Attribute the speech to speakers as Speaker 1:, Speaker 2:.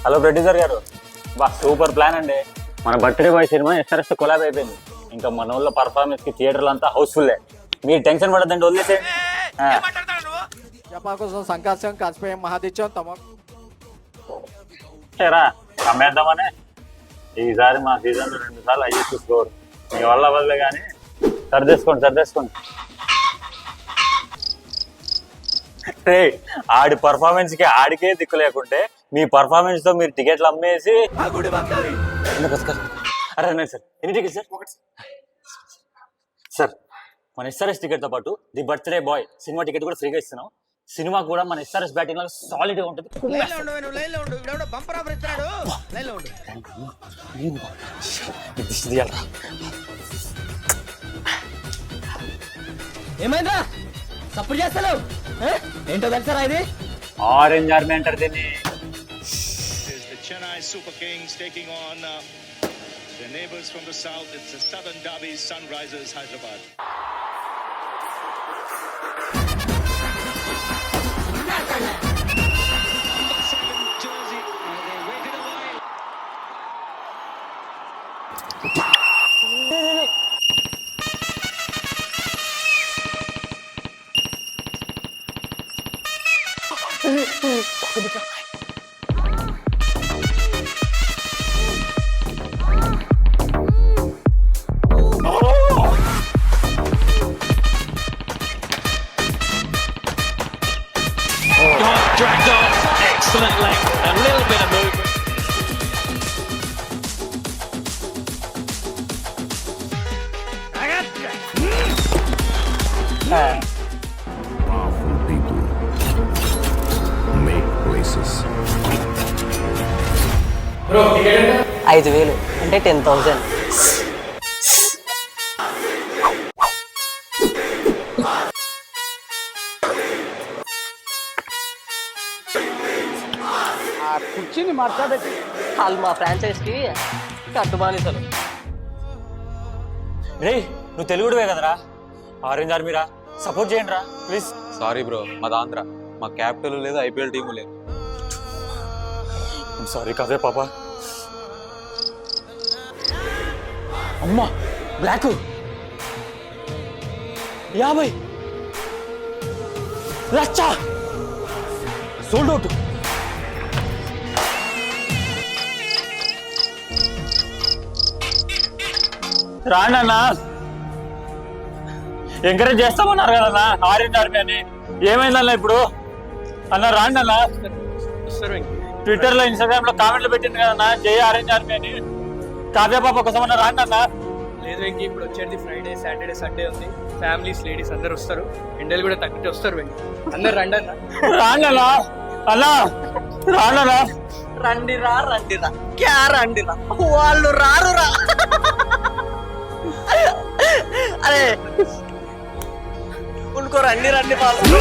Speaker 1: Hello producer గారు, బా super plan అండి. మన birthday boy cinema SRS collab అయిపోయింది. ఇంకా మన ఊళ్ళో పర్ఫార్మెన్స్ కి థియేటర్లు అంతా హౌస్ఫుల్. మీరు టెన్షన్ పడద్దండి, వదిలేసేయండి.
Speaker 2: జపా కోసం సంకాశం కాసిపోయాం మహాదిత్యం తమ
Speaker 1: రా అమ్మేద్దామనే. ఈసారి మా సీజన్ లో 2 సార్లు అయ్యేసి స్కోర్ మీ వల్ల వల్లే కానీ సర్దేసుకోండి. ఆడి పర్ఫార్మెన్స్ కి ఆడికే దిక్కు లేకుంటే మీ పర్ఫార్మెన్స్ తో మీరు టికెట్లు అమ్మేసి అరే సార్ ఎన్ని టికెట్ సార్ మన ఎస్ఆర్ఎస్ టికెట్ తో పాటు the birthday boy cinema ticket కూడా ఫ్రీగా ఇస్తున్నాం. సినిమా కూడా మన ఎస్ఆర్ఎస్ బ్యాటింగ్ లో సాలిడ్ గా ఉంటుంది.
Speaker 3: ఏమైందా సపోర్ట్ చేస్తాను ఏంటో తెలుసారా ఇది?
Speaker 1: ఆరెంజ్ ఆర్మీ అంటారు దీన్ని.
Speaker 4: Chennai Super Kings taking on their neighbours from the south. It's the Southern Derby, Sunrisers Hyderabad. Jersey, they waited a while. Dragged on, excellent length, a little bit of movement.
Speaker 5: Powerful people make places.
Speaker 3: 5,000 అంటే 10,000.
Speaker 2: కుర్చీని మార్చాబెట్టి
Speaker 3: వాళ్ళు మా franchise కి కట్టుబానిసలు.
Speaker 1: రే నువ్వు తెలుగుడువే కదరా, orange army రా, support చేయండి రా ప్లీజ్.
Speaker 6: సారీ బ్రో, మాది ఆంధ్ర, మా క్యాపిటల్ లేదు, ఐపీఎల్ టీము లేదు.
Speaker 1: సారీ కాదే పాప. అమ్మా బ్లాక్ 50 లచ్చ సోల్డ్ అవుట్. రాండన్నా, ఎంకరేజ్ చేస్తామన్నారు కదన్నా ఆరెంజ్ ఆర్మీ అని. ఏమైందన్నా ఇప్పుడు? అన్న రాండి అన్న. ట్విట్టర్ లో ఇన్స్టాగ్రామ్ లో కామెంట్లు పెట్టింది కదన్నా జై ఆరెంజ్ ఆర్మీ అని. కావ్య పాప కోసం అన్న రాండి అన్న.
Speaker 7: లేదు వెంకీ, ఇప్పుడు వచ్చేది ఫ్రైడే, సాటర్డే, సండే ఉంది. ఫ్యామిలీస్, లేడీస్ అందరు వస్తారు. ఎండలు కూడా తగ్గితే వస్తారు వెంకీ. అందరు రండి అన్న.
Speaker 1: రాండన్నా అన్నా, రాండన్నా.
Speaker 3: రండిరా క్యా రండిరా, వాళ్ళు రారురా. అరే ఉనుకో రండి వాళ్ళు.